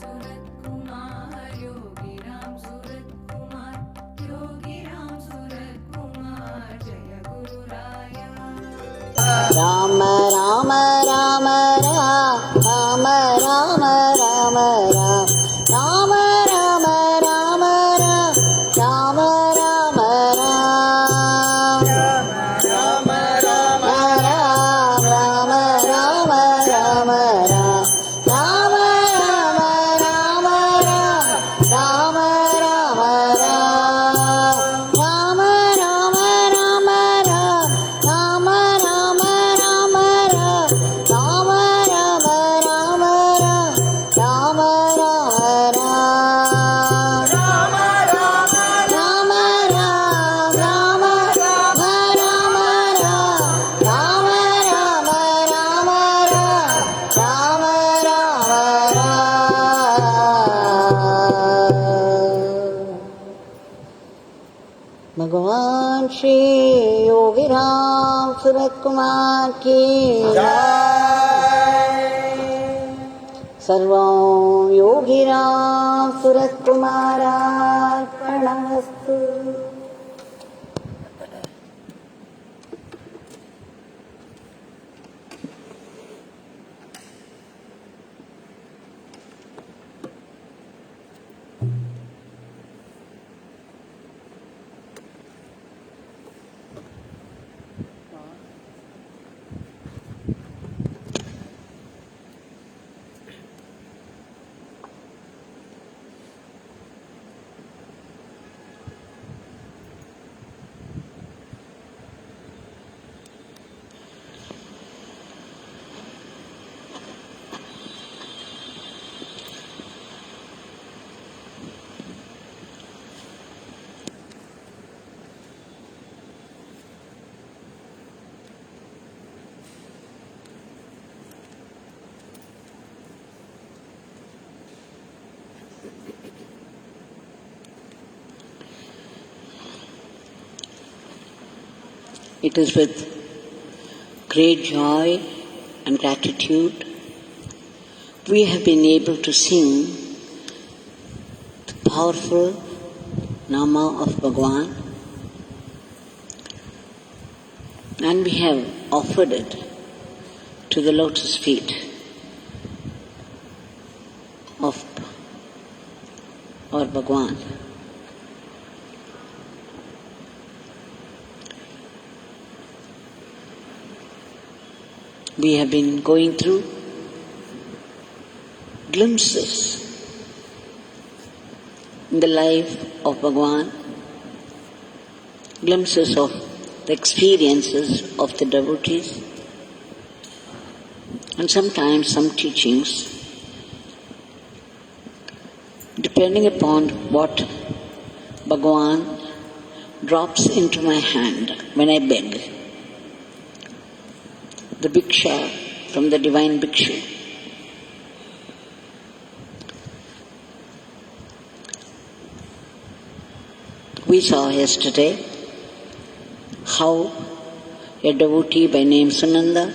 Ramsuratkumar, Yogi Ramsuratkumar, Yogi Ramsuratkumar, Jaya Guru Raya. Rama Rama Rama Rama Rama Rama Rama Rama Rama Rama Rama Rama Rama Rama Rama Rama भगवान श्री योगी रामसुरत्कुमार की जय। सर्वं योगी रामसुरत्कुमारार्पणमस्तु। It is with great joy and gratitude we have been able to sing the powerful Nama of Bhagwan, and we have offered it to the lotus feet of our Bhagwan. We have been going through glimpses in the life of Bhagwan, glimpses of the experiences of the devotees, and sometimes some teachings, depending upon what Bhagwan drops into my hand when I beg. The Bhiksha from the Divine Bhikshu. We saw yesterday how a devotee by name Sunanda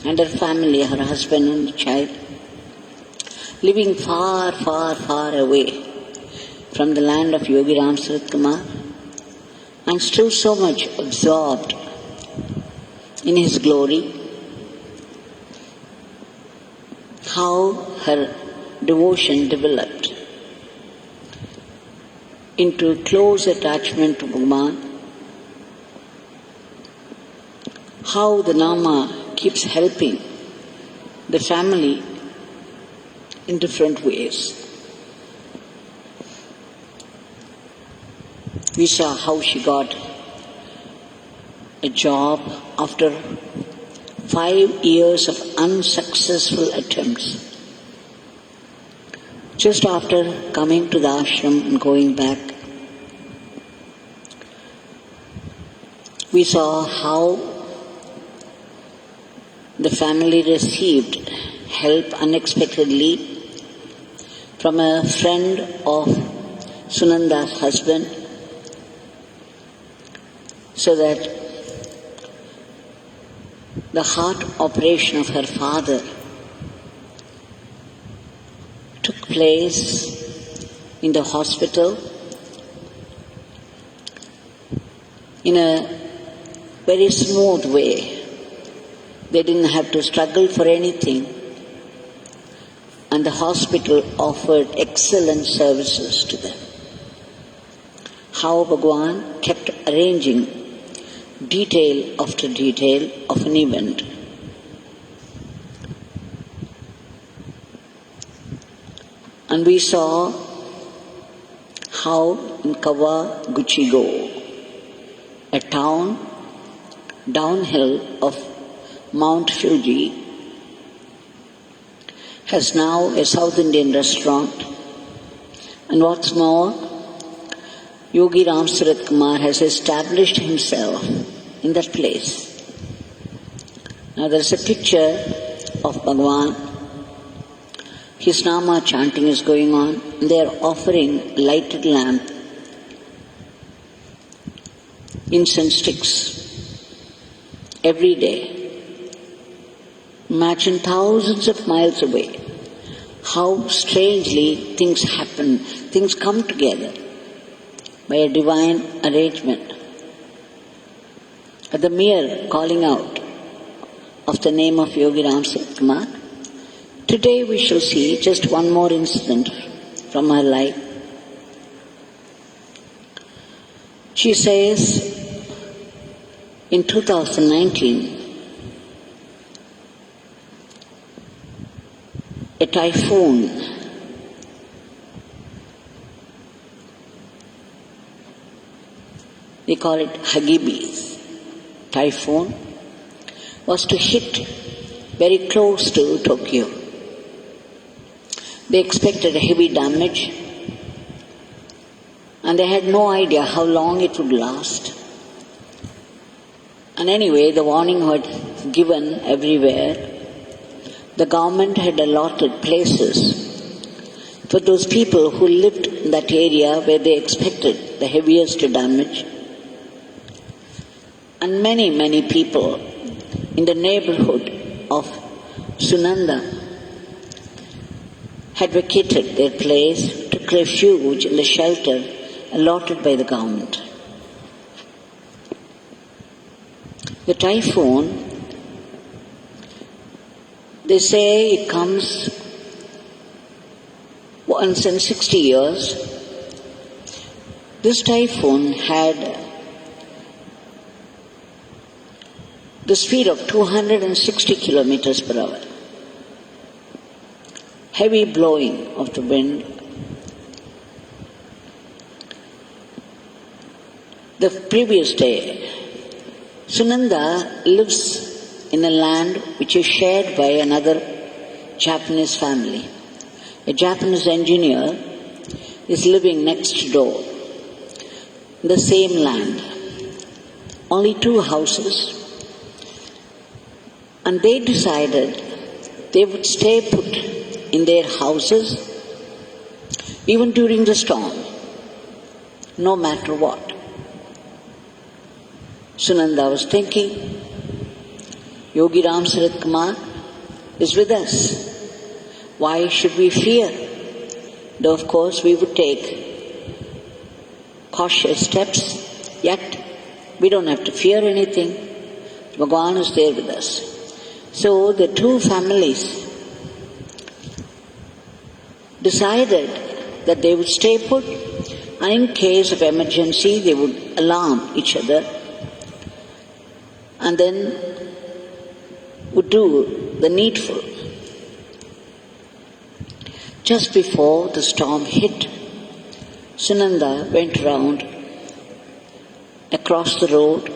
and her family, her husband and child, living far, far, far away from the land of Yogi Ramsuratkumar and still so much absorbed in his glory, how her devotion developed into close attachment to Bhagwan, how the Nama keeps helping the family in different ways. We saw how she got a job after 5 years of unsuccessful attempts. Just after coming to the ashram and going back, we saw how the family received help unexpectedly from a friend of Sunanda's husband, so that the heart operation of her father took place in the hospital in a very smooth way. They didn't have to struggle for anything, and the hospital offered excellent services to them. How Bhagwan kept arranging detail after detail of an event. And we saw how in Kawaguchigo, a town downhill of Mount Fuji, has now a South Indian restaurant. And what's more, Yogi Ramsuratkumar has established himself in that place. Now there's a picture of Bhagwan. His Nama Chanting is going on. They are offering lighted lamp, incense sticks, every day. Imagine thousands of miles away, how strangely things happen, things come together by a divine arrangement. At the mere calling out of the name of Yogi Ramsuratkumar, today we shall see just one more incident from her life. She says, in 2019, a typhoon they call it Hagibis typhoon, was to hit very close to Tokyo. They expected a heavy damage, and they had no idea how long it would last. And anyway, the warning was given everywhere. The government had allotted places for those people who lived in that area where they expected the heaviest damage. And many people in the neighborhood of Sunanda had vacated their place, took refuge in the shelter allotted by the government. The typhoon, they say it comes once in 60 years. This typhoon had the speed of 260 kilometers per hour. Heavy blowing of the wind. The previous day, Sunanda lives in a land which is shared by another Japanese family. A Japanese engineer is living next door in the same land. Only 2 houses. And they decided they would stay put in their houses even during the storm, no matter what. Sunanda was thinking, Yogi Ramsuratkumar is with us. Why should we fear? Though of course we would take cautious steps, yet we don't have to fear anything. Bhagwan is there with us. So the 2 families decided that they would stay put, and in case of emergency they would alarm each other and then would do the needful. Just before the storm hit, Sunanda went round across the road.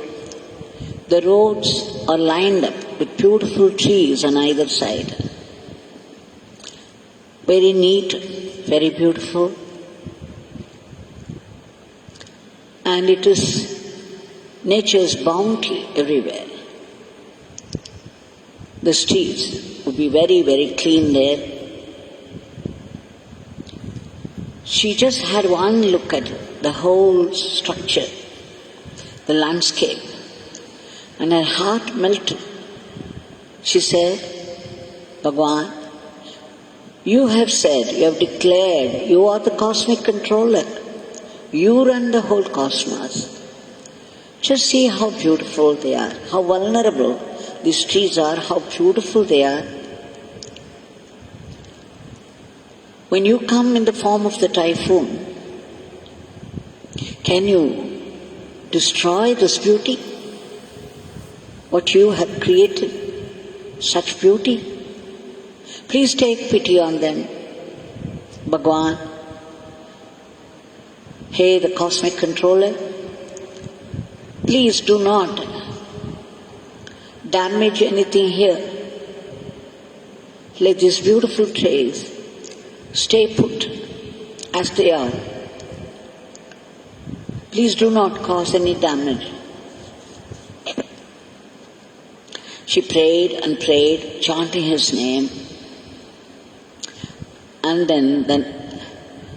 The roads are lined up with beautiful trees on either side. Very neat, very beautiful. And it is nature's bounty everywhere. The streets would be very clean there. She just had one look at the whole structure, the landscape, and her heart melted. She said, Bhagwan, You have said, you have declared, you are the cosmic controller. You run the whole cosmos. Just see how beautiful they are, how vulnerable these trees are, how beautiful they are. When you come in the form of the typhoon, can you destroy this beauty? What you have created, such beauty. Please take pity on them, Bhagwan. Hey, the cosmic controller, please do not damage anything here. Let these beautiful trees stay put as they are. Please do not cause any damage. She prayed and prayed, chanting his name. And then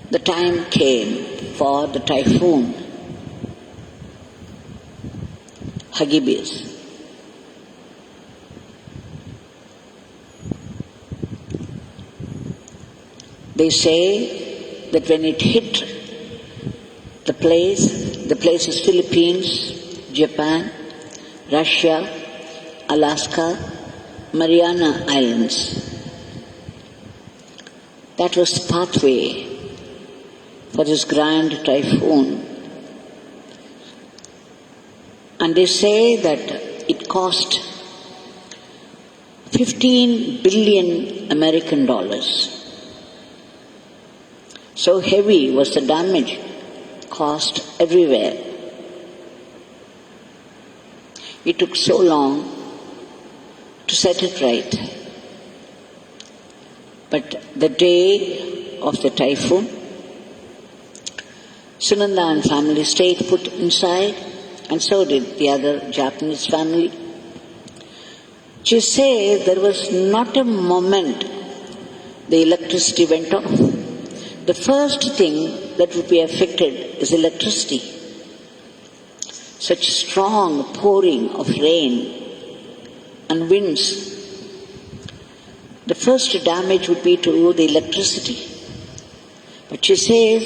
the time came for the typhoon, Hagibis. They say that when it hit the place is Philippines, Japan, Russia, Alaska, Mariana Islands. That was the pathway for this grand typhoon. And they say that it cost 15 billion American dollars. So heavy was the damage caused everywhere. It took so long to set it right. But the day of the typhoon, Sunanda and family stayed put inside, and so did the other Japanese family. She said there was not a moment the electricity went off. The first thing that would be affected is electricity. Such strong pouring of rain and winds. The first damage would be to the electricity. But she says,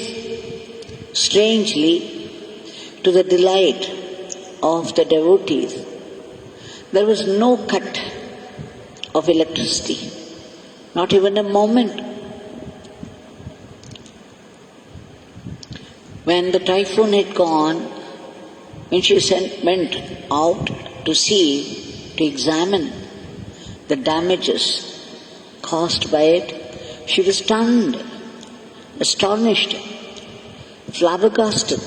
strangely, to the delight of the devotees, there was no cut of electricity, not even a moment. When the typhoon had gone, when she went out to see, to examine the damages caused by it, she was stunned, astonished, flabbergasted.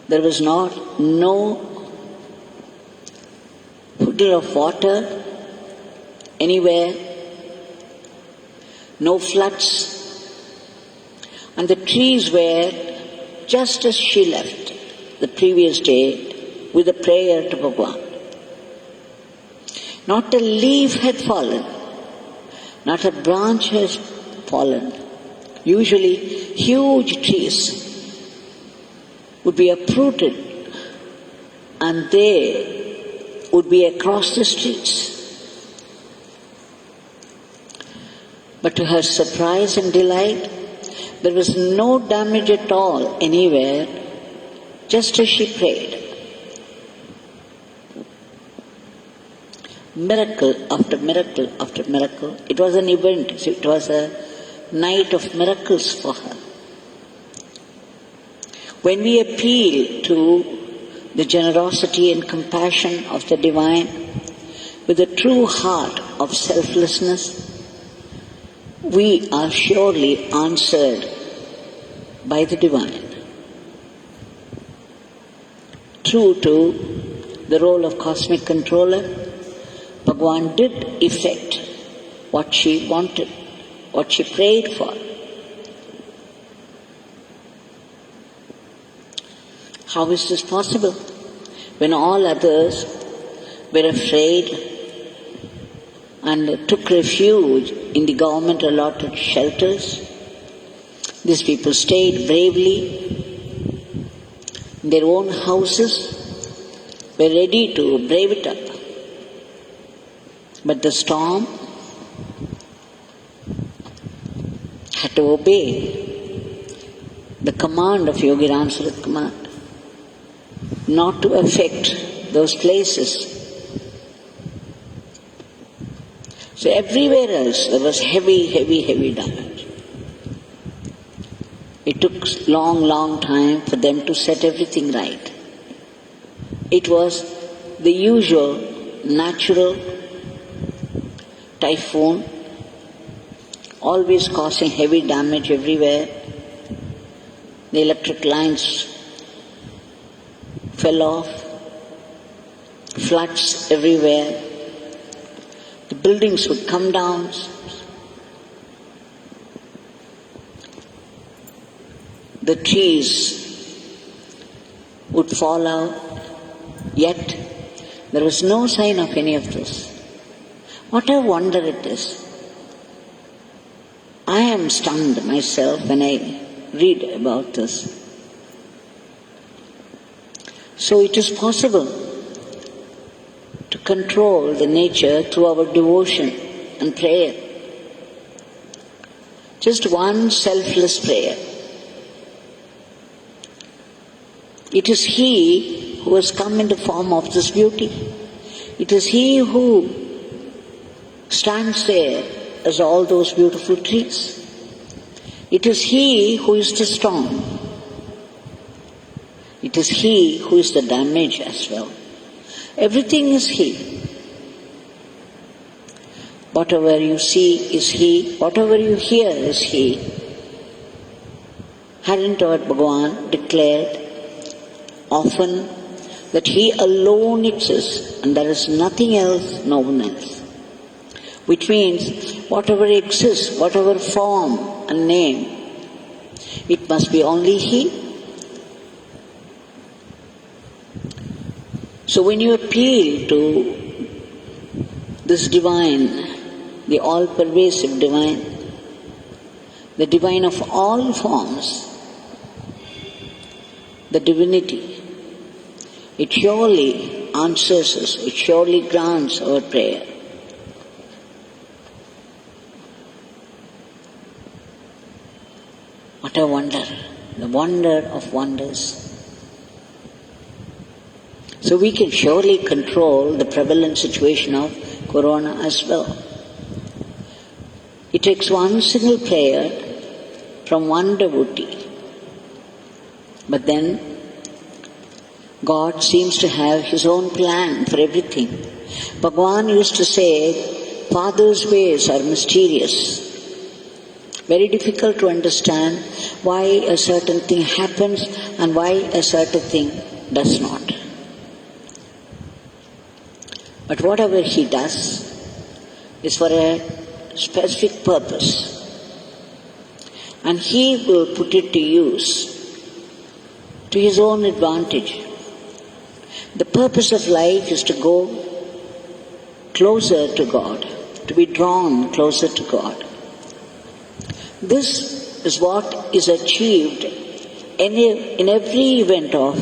There was no puddle of water anywhere, no floods, and the trees were just as she left the previous day with a prayer to Bhagwan. Not a leaf had fallen, not a branch has fallen. Usually huge trees would be uprooted and they would be across the streets. But to her surprise and delight, there was no damage at all anywhere, just as she prayed. Miracle after miracle after miracle. It was an event. It was a night of miracles for her. When we appeal to the generosity and compassion of the Divine with a true heart of selflessness, we are surely answered by the Divine. True to the role of cosmic controller, Bhagwan did effect what she wanted, what she prayed for. How is this possible? When all others were afraid and took refuge in the government-allotted shelters, these people stayed bravely in their own houses, were ready to brave it up. But the storm had to obey the command of Yogi Ramsuratkumar not to affect those places. So everywhere else there was heavy damage. It took long time for them to set everything right. It was the usual natural typhoon, always causing heavy damage everywhere. The electric lines fell off, floods everywhere. The buildings would come down. The trees would fall out, yet there was no sign of any of this. What a wonder it is. I am stunned myself when I read about this. So it is possible to control the nature through our devotion and prayer. Just one selfless prayer. It is He who has come in the form of this beauty. It is He who stands there as all those beautiful trees. It is He who is the storm. It is He who is the damage as well. Everything is He. Whatever you see is He. Whatever you hear is He. Hadn't our Bhagwan declared often that He alone exists and there is nothing else, no one else. Which means whatever exists, whatever form and name, it must be only He. So when you appeal to this divine, the all-pervasive divine, the divine of all forms, the divinity, it surely answers us, it surely grants our prayer. What a wonder, the wonder of wonders. So we can surely control the prevalent situation of Corona as well. It takes one single prayer from one devotee. But then God seems to have His own plan for everything. Bhagwan used to say, Father's ways are mysterious. Very difficult to understand why a certain thing happens and why a certain thing does not. But whatever He does is for a specific purpose. And He will put it to use to His own advantage. The purpose of life is to go closer to God, to be drawn closer to God. This is what is achieved in every event of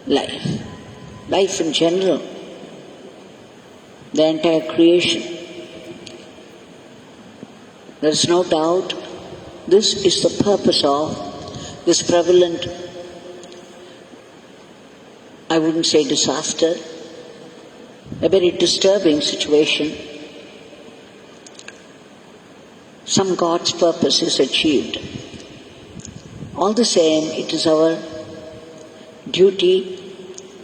life in general, the entire creation. There is no doubt this is the purpose of this prevalent, I wouldn't say disaster, a very disturbing situation. Some God's purpose is achieved. All the same, it is our duty,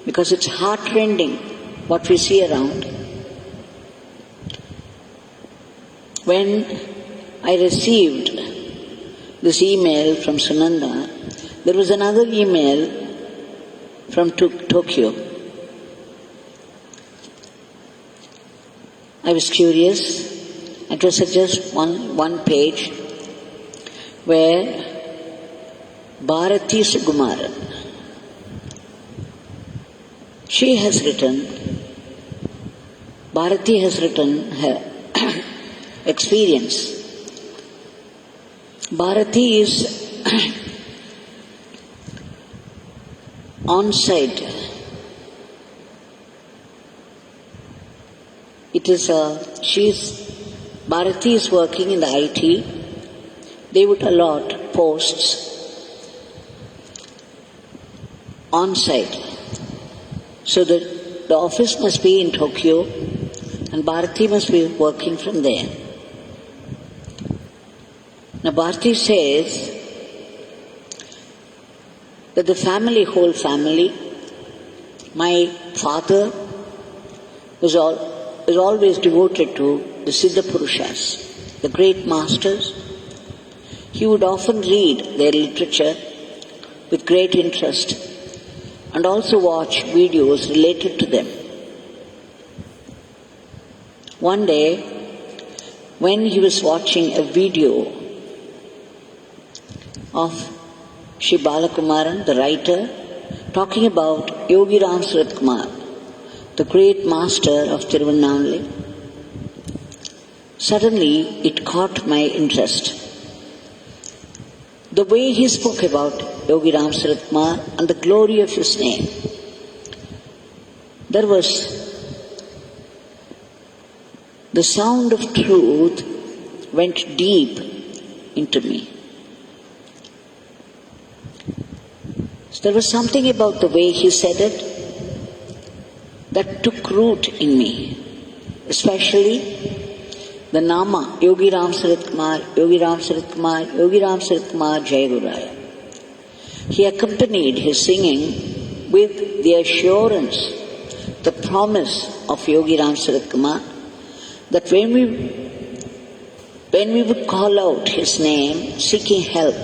because it's heart-rending what we see around. When I received this email from Sunanda, there was another email from Tokyo. I was curious. It was just one page where Bharati Sugumaran, she has written, Bharati has written her experience. Bharati is on site. Bharati is working in the IT they would allot posts on site. So that the office must be in Tokyo and Bharati must be working from there. Now Bharati says that the whole family, my father was always devoted to the Siddha Purushas, the great masters. He would often read their literature with great interest and also watch videos related to them. One day, when he was watching a video of Sri Balakumaran, the writer, talking about Yogi Ramsuratkumar, the great master of Tiruvannamalai, suddenly it caught my interest. The way he spoke about Yogi Ramsuratkumar and the glory of his name, there was the sound of truth went deep into me. So there was something about the way he said it that took root in me, especially the Nama, Yogi Ramsuratkumar, Yogi Ramsuratkumar, Yogi Ramsuratkumar Jai Guraya. He accompanied his singing with the assurance, the promise of Yogi Ramsuratkumar, that when we would call out his name seeking help,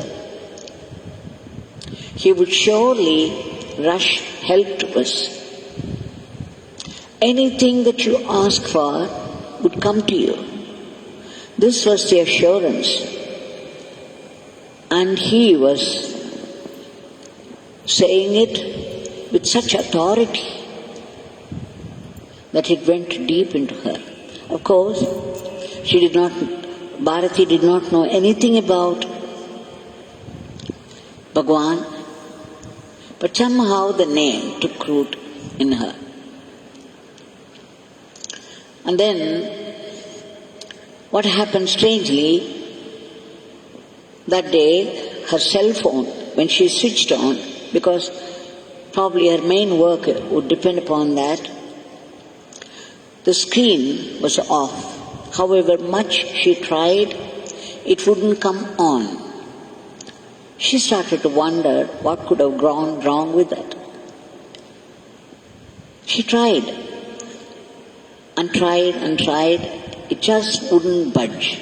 he would surely rush help to us. Anything that you ask for would come to you. This was the assurance, and he was saying it with such authority that it went deep into her. Of course, Bharati did not know anything about Bhagwan, but somehow the name took root in her. And then, what happened strangely, that day, her cell phone, when she switched on, because probably her main work would depend upon that, the screen was off. However much she tried, it wouldn't come on. She started to wonder what could have gone wrong with it. She tried and tried and tried. It just wouldn't budge.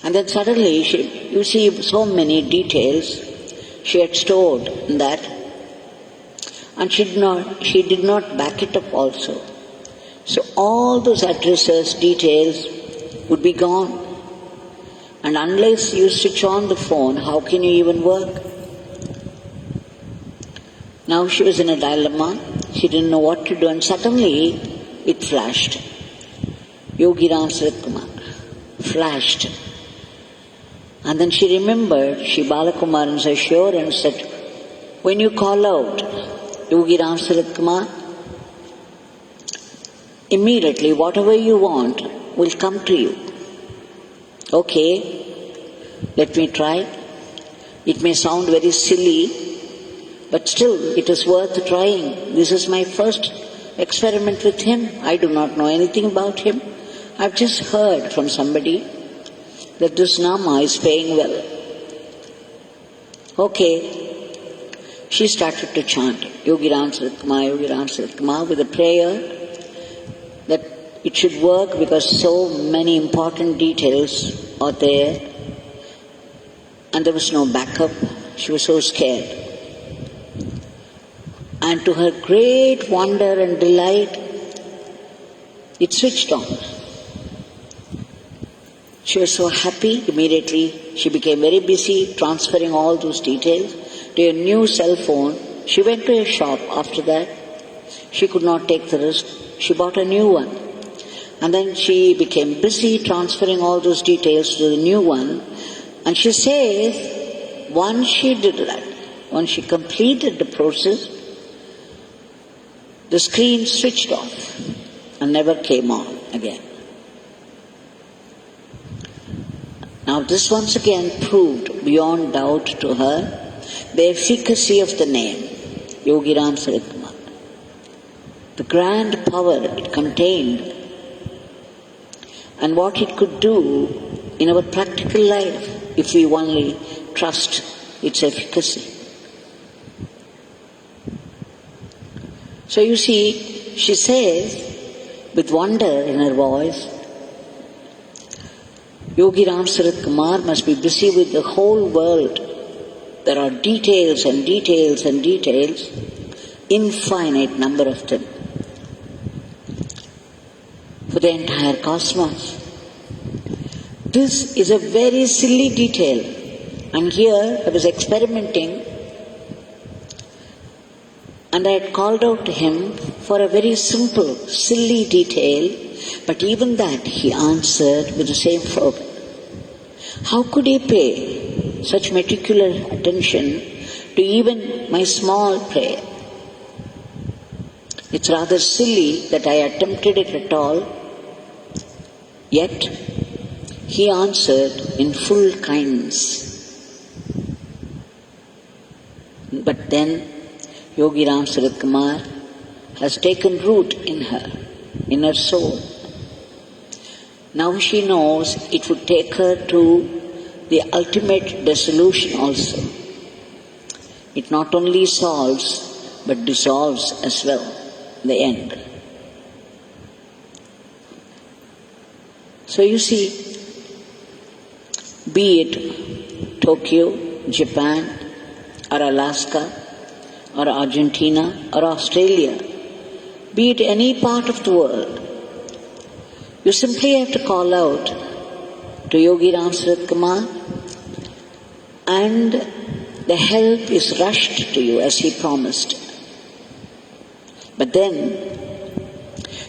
And then suddenly, you see so many details she had stored in that, and she did not back it up also. So all those addresses, details would be gone. And unless you switch on the phone, how can you even work? Now she was in a dilemma. She didn't know what to do, and suddenly it flashed. Yogi Ramsuratkumar flashed. And then she remembered Sri Balakumaran's assurance that when you call out Yogi Ramsuratkumar, immediately whatever you want will come to you. Okay, let me try. It may sound very silly, but still it is worth trying. This is my first experiment with him. I do not know anything about him. I've just heard from somebody that this Nama is paying well. Okay, she started to chant Yogi Ramsuratkumar, Yogi Ramsuratkumar with a prayer that it should work because so many important details are there and there was no backup. She was so scared. And to her great wonder and delight, it switched on. She was so happy. Immediately she became very busy transferring all those details to a new cell phone. She went to a shop after that. She could not take the risk. She bought a new one. And then she became busy transferring all those details to the new one. And she says, once she did that, once she completed the process, the screen switched off and never came on again. Now this once again proved beyond doubt to her the efficacy of the name Yogi Ramsuratkumar, the grand power it contained, and what it could do in our practical life if we only trust its efficacy. So you see, she says with wonder in her voice, Yogi Ramsuratkumar must be busy with the whole world. There are details and details and details, infinite number of them, for the entire cosmos. This is a very silly detail, and here I was experimenting, and I had called out to him for a very simple, silly detail, but even that he answered with the same fervor. How could he pay such meticulous attention to even my small prayer? It's rather silly that I attempted it at all, yet he answered in full kindness. But then Yogi Ramsuratkumar has taken root in her soul. Now she knows it would take her to the ultimate dissolution also. It not only solves, but dissolves as well, in the end. So you see, be it Tokyo, Japan, or Alaska, or Argentina, or Australia, be it any part of the world, you simply have to call out to Yogi Ramsuratkumar, and the help is rushed to you as he promised. But then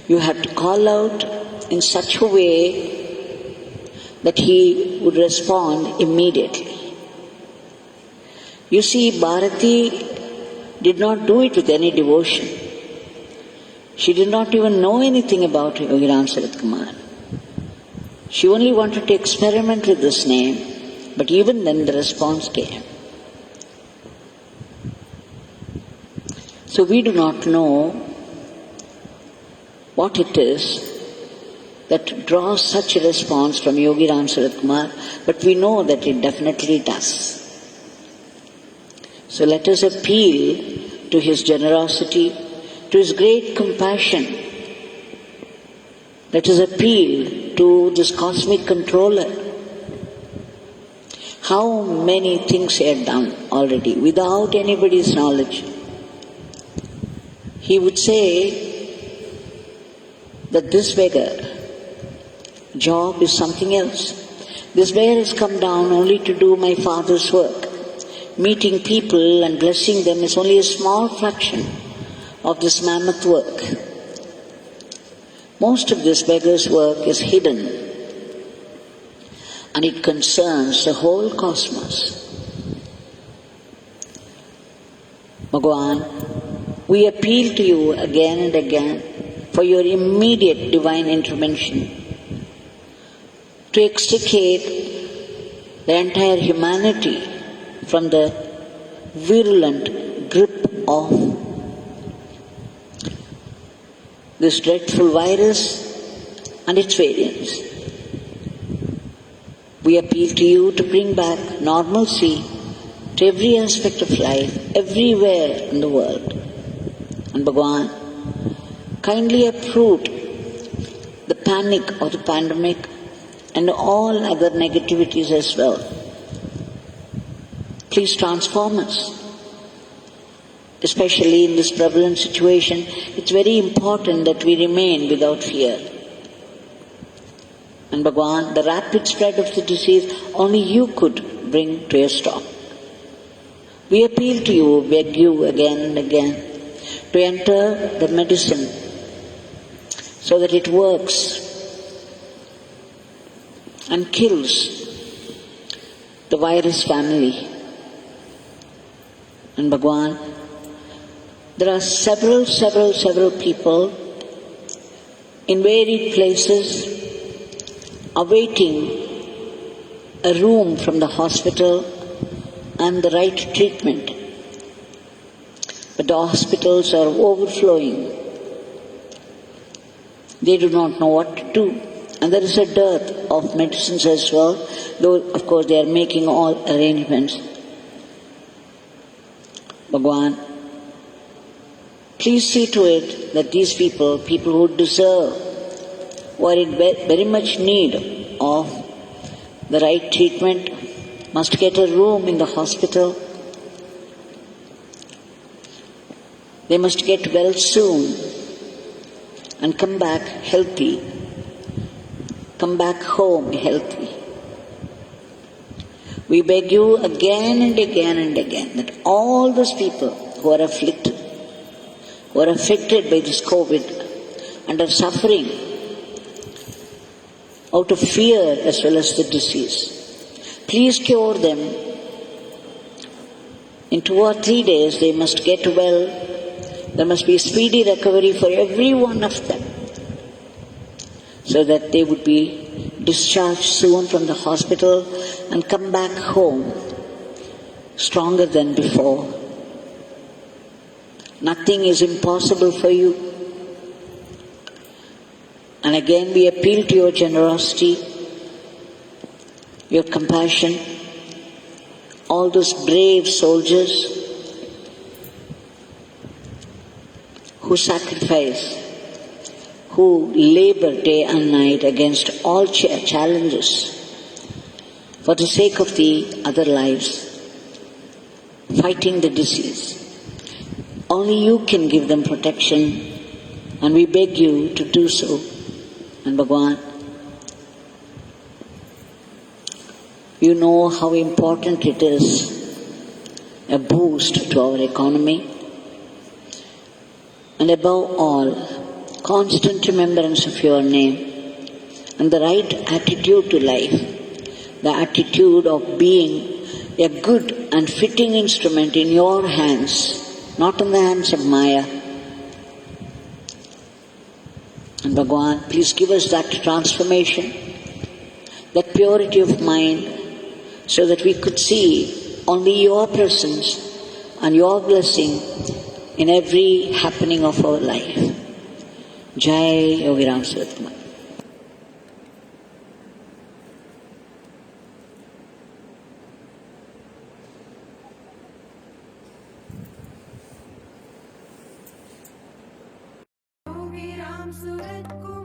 you have to call out in such a way that he would respond immediately. You see, Bharati did not do it with any devotion. She did not even know anything about Yogi Ramsuratkumar. She only wanted to experiment with this name, but even then the response came. So we do not know what it is that draws such a response from Yogi Ramsuratkumar, but we know that it definitely does. So let us appeal to his generosity, to his great compassion. Let us appeal to this cosmic controller. How many things he had done already without anybody's knowledge. He would say that this beggar job is something else. This beggar has come down only to do my father's work. Meeting people and blessing them is only a small fraction of this mammoth work. Most of this beggar's work is hidden, and it concerns the whole cosmos. Bhagwan, we appeal to you again and again for your immediate divine intervention to extricate the entire humanity from the virulent grip of this dreadful virus and its variants. We appeal to you to bring back normalcy to every aspect of life, everywhere in the world. And Bhagwan, kindly uproot the panic of the pandemic and all other negativities as well. Please transform us. Especially in this prevalent situation, it's very important that we remain without fear. And Bhagwan, the rapid spread of the disease, only you could bring to a stop. We appeal to you, beg you again and again, to enter the medicine so that it works and kills the virus family. And Bhagwan, there are several people in varied places awaiting a room from the hospital and the right treatment. But the hospitals are overflowing. They do not know what to do. And there is a dearth of medicines as well, though of course they are making all arrangements. Bhagwan, please see to it that these people who deserve, who are in very much need of the right treatment, must get a room in the hospital. They must get well soon and come back healthy, come back home healthy. We beg you again and again and again that all those people who are afflicted, who are affected by this COVID and are suffering out of fear as well as the disease, please cure them. In 2 or 3 days they must get well. There must be speedy recovery for every one of them, so that they would be discharged soon from the hospital and come back home stronger than before. Nothing is impossible for you. And again we appeal to your generosity, your compassion, all those brave soldiers who sacrifice, who labor day and night against all challenges for the sake of the other lives, fighting the disease. Only you can give them protection, and we beg you to do so. And Bhagwan, you know how important it is, a boost to our economy, and above all, constant remembrance of your name and the right attitude to life, the attitude of being a good and fitting instrument in your hands, not in the hands of Maya. And Bhagwan, please give us that transformation, that purity of mind, so that we could see only your presence and your blessing in every happening of our life. Jai Yogi Ramsuratkumar. Yogi Ramsuratkumar